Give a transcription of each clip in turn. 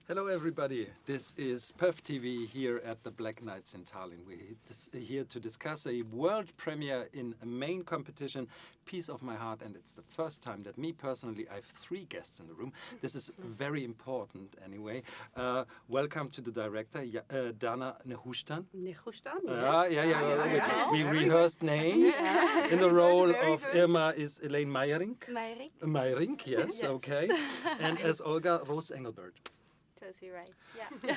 Hello everybody, this is PÖFF TV here at the Black Nights in Tallinn. We're here to discuss a world premiere in a main competition, Piece of My Heart, and it's the first time that me personally, I have 3 guests in the room. This is very important anyway. Welcome to the director, Dana Nechushtan. Nechushtan, yes. We rehearsed names. In the role of Irma is Elaine Meijerink. Meijerink, yes, okay. And as Olga, Roos Englebert. Totally right. Yeah.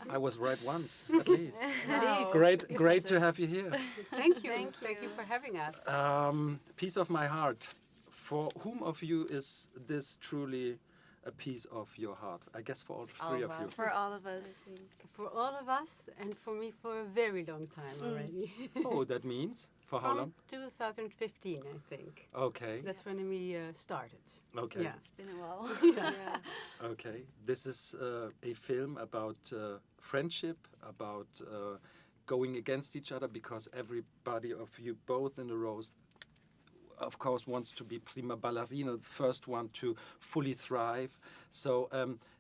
I was right once, at least. Wow. Great to have you here. Thank you. Thank you for having us. Piece of My Heart. For whom of you is this truly a piece of your heart? I guess for all 3 of you. For all of us. For all of us, and for me for a very long time already. Oh, that means? For how long? 2015, I think. Okay. That's when we started. Okay. Yeah. It's been a while. Yeah. Okay. This is a film about friendship, about going against each other, because everybody of you both in the rows, of course, wants to be prima ballerina, the first one to fully thrive. So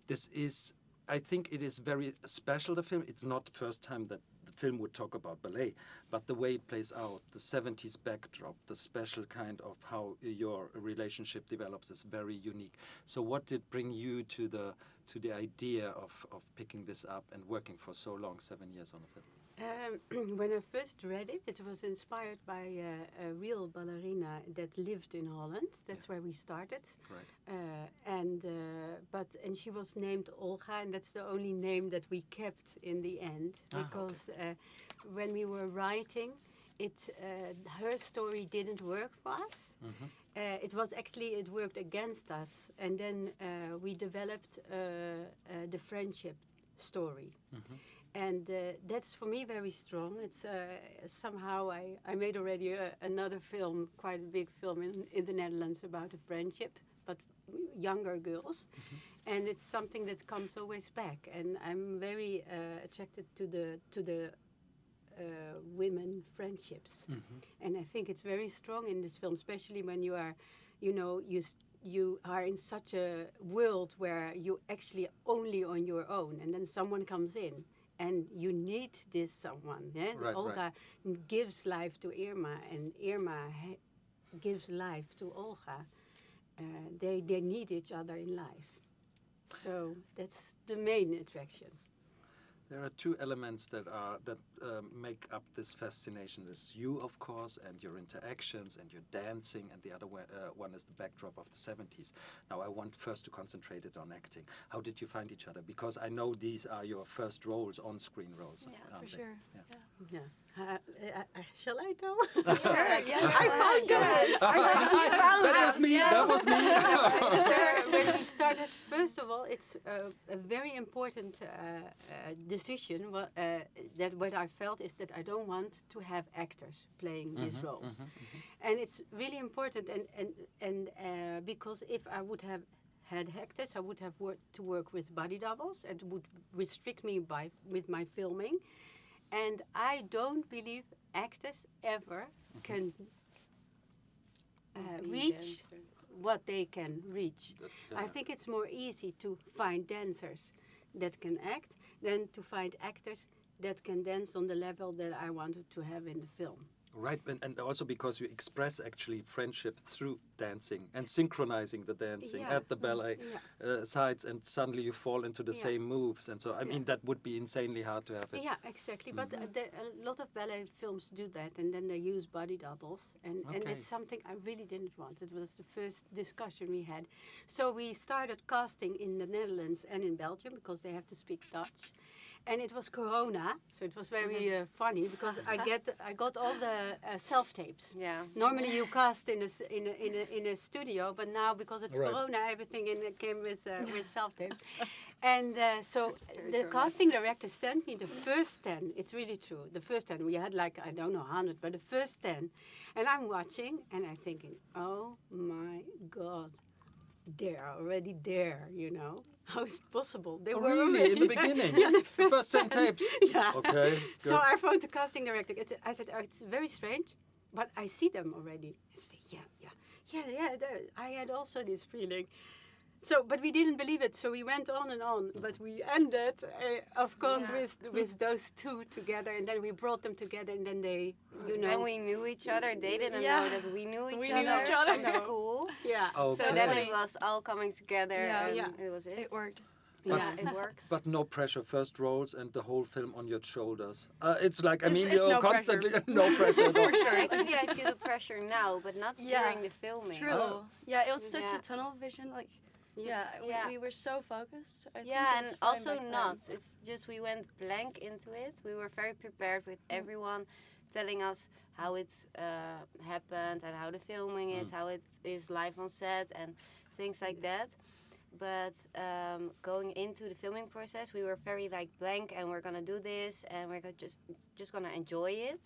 this is, I think it is very special, the film. It's not the first time that the film would talk about ballet, but the way it plays out, the 70s backdrop, the special kind of how your relationship develops is very unique. So what did bring you to the idea of picking this up and working for so long, 7 years on the film? When I first read it, it was inspired by a real ballerina that lived in Holland. That's where we started. Right. And she was named Olga, and that's the only name that we kept in the end, because when we were writing, her story didn't work for us. Mm-hmm. It worked against us, and then we developed the friendship story. Mm-hmm. And that's for me very strong. It's somehow I made already another film, quite a big film in the Netherlands about a friendship, but younger girls. Mm-hmm. And it's something that comes always back. And I'm very attracted to the women friendships. Mm-hmm. And I think it's very strong in this film, especially when you are, you are in such a world where you actually only on your own, and then someone comes in. And you need this someone. Yeah? Right, Olga gives life to Irma, and Irma gives life to Olga. They need each other in life. So that's the main attraction. There are 2 elements that make up this fascination. There's you, of course, and your interactions and your dancing, and the other one is the backdrop of the 70s. Now, I want first to concentrate it on acting. How did you find each other? Because I know these are your first roles, on-screen roles. Yeah, for sure. Yeah. Shall I tell? Sure. Yeah. I found it. That was me. That was me. When we started, first of all, it's a very important decision. That what I felt is that I don't want to have actors playing these roles, and it's really important. And because if I would have had actors, I would have to work with body doubles, and it would restrict me with my filming. And I don't believe actors ever can reach what they can reach. I think it's more easy to find dancers that can act than to find actors that can dance on the level that I wanted to have in the film. Right, and also because you express actually friendship through dancing and synchronizing the dancing at the ballet sides, and suddenly you fall into the same moves. And so, I mean, that would be insanely hard to have it. Yeah, exactly. But a lot of ballet films do that, and then they use body doubles. And it's something I really didn't want. It was the first discussion we had. So we started casting in the Netherlands and in Belgium, because they have to speak Dutch. And it was Corona, so it was very funny, because I got all the self-tapes. Yeah. Normally you cast in a studio, but now because it's Corona, everything came with self-tape. And so the casting director sent me the first 10. It's really true. The first 10. We had like, I don't know, 100, but the first 10. And I'm watching and I'm thinking, oh my God. They are already there, How is it possible? They were really? already In the beginning? In the first 10 tapes? Yeah. Okay, good. So I phoned the casting director. I said, it's very strange, but I see them already. I said, yeah. I had also this feeling. So, but we didn't believe it, so we went on and on. But we ended, of course, with those two together, and then we brought them together, and then they, And we knew each other. They didn't Yeah. know that we knew each We knew other each other. from school. yeah. So Okay. then it was all coming together, Yeah. and Yeah. it was it. It worked. Yeah, it works. But no pressure, first roles and the whole film on your shoulders. It's like, I mean, it's you're no constantly, no pressure at all. Actually, I feel the pressure now, but not Yeah. during the filming. True. Oh. Yeah, it was such Yeah. a tunnel vision. Like, Yeah. we were so focused. I think Yeah, it and was fine also back then. not. It's just we went blank into it. We were very prepared with everyone telling us how it's happened and how the filming is, how it is live on set and things like that. But going into the filming process, we were very like blank, and we're gonna do this, and we're just gonna enjoy it.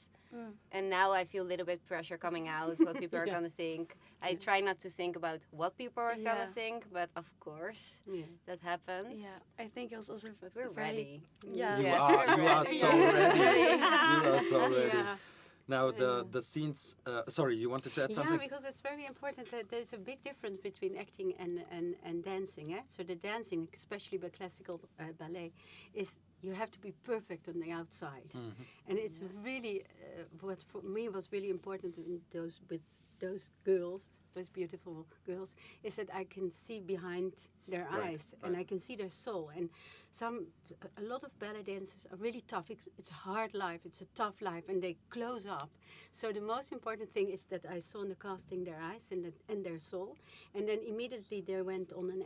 And now I feel a little bit pressure coming out, what people are gonna think. I try not to think about what people are Yeah. gonna think, but of course that happens. Yeah, I think it was also But we're very- ready. Yeah. You Yeah. are so ready. You are so ready. Yeah. Now the scenes. Sorry, you wanted to add Yeah, something? because it's very important that there's a big difference between acting and dancing. Eh? So the dancing, especially by classical ballet, is you have to be perfect on the outside, and it's really what for me was really important in those girls, those beautiful girls, is that I can see behind their Right, eyes and I can see their soul. And a lot of ballet dancers are really tough. It's a hard life. It's a tough life, and they close up. So the most important thing is that I saw in the casting their eyes and their soul, and then immediately they went on an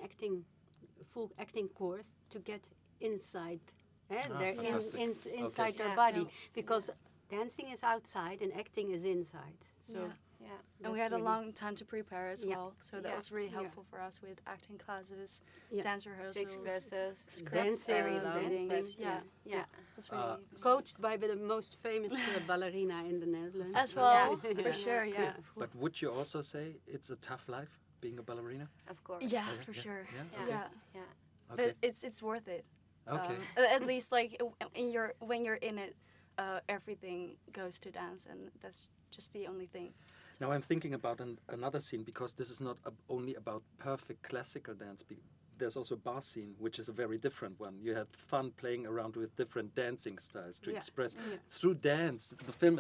full acting course to get inside. They're fantastic. inside their Yeah. body, Yeah. because dancing is outside and acting is inside. So Yeah. Yeah. And we that's had a really- long time to prepare as Yeah. well, so that Yeah. was really Yeah. helpful for us with acting classes, Yeah. dance rehearsals. 6 classes. Dancing, very long. dancing, but Yeah. yeah. That's really coached by the most famous ballerina in the Netherlands. as well, Yeah. for sure. Yeah. But would you also say it's a tough life being a ballerina? Of course. Yeah, Okay, for yeah, sure. yeah, Yeah. Yeah. Yeah. Okay. But it's worth it. Okay. At least like when you're in it, everything goes to dance, and that's just the only thing. Now I'm thinking about another scene, because this is not only about perfect classical dance. There's also a bar scene, which is a very different one. You had fun playing around with different dancing styles to express through dance. The film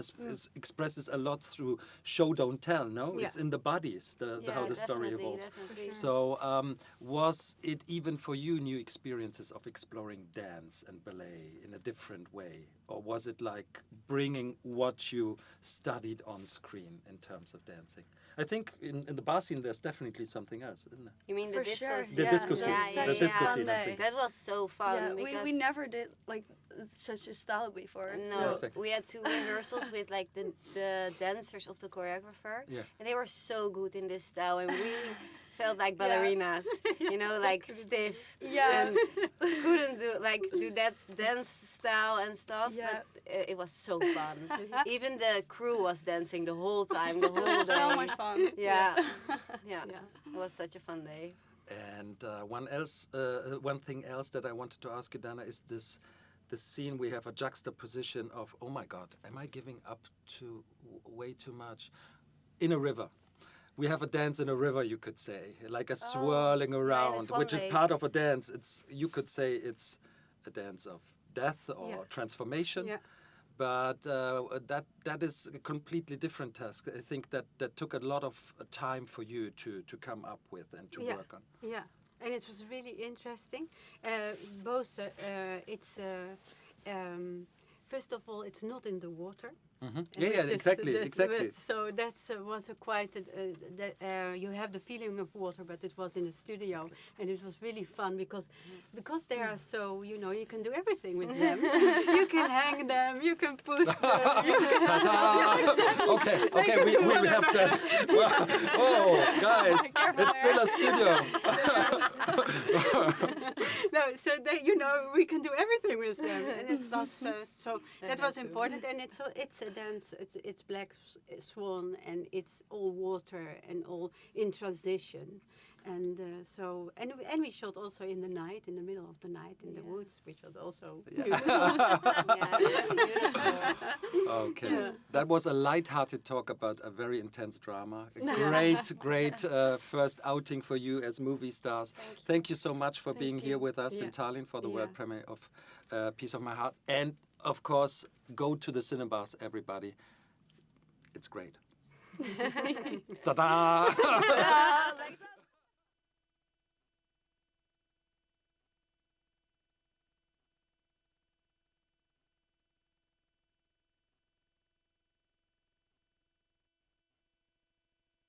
expresses a lot through show don't tell. No, Yeah. it's in the bodies, how the story definitely, evolves. definitely. So was it even for you new experiences of exploring dance and ballet in a different way, or was it like bringing what you studied on screen in terms of dancing? I think in the bar scene there's definitely something else, isn't there? You mean For the disco sure. scene? The disco scene. Yeah, The yeah, disco yeah. scene, I think. That was so fun. Yeah, because we never did like such a style before. No, So Exactly. we had 2 rehearsals with like the dancers of the choreographer, Yeah. and they were so good in this style, and we felt like ballerinas, you know, like stiff, Yeah. and couldn't do that dance style and stuff. Yeah. But it was so fun. Even the crew was dancing the whole time, the whole day. so much fun. Yeah, yeah, it was such a fun day. And one thing else that I wanted to ask you, Dana, is this scene. We have a juxtaposition of, oh my God, am I giving up to way too much? In a river. We have a dance in a river, you could say, like a swirling around, swan which is lake. part of a dance. You could say it's a dance of death or Yeah. transformation. Yeah. But that is a completely different task. I think that took a lot of time for you to come up with and to Yeah. work on. Yeah, and it was really interesting. Both, first of all, it's not in the water. Yeah, which is exactly, exactly. So that was a quite. You have the feeling of water, but it was in a studio, and it was really fun because they are so, you know, you can do everything with them. You can hang them, you can push them. Okay, we have to. Oh, guys, it's still a studio. No, so they, you know, we can do everything with them, and it was so that was important, and it's a dance. It's Black Swan, and it's all water and all in transition, And we shot also in the night, in the middle of the night, in the woods, which was also beautiful. Yeah, it was beautiful. Okay, that was a light-hearted talk about a very intense drama. A great first outing for you as movie stars. Thank you so much for being here with us in Tallinn for the world premiere of Piece of My Heart. And of course, go to the cinemas, everybody. It's great. Ta-da!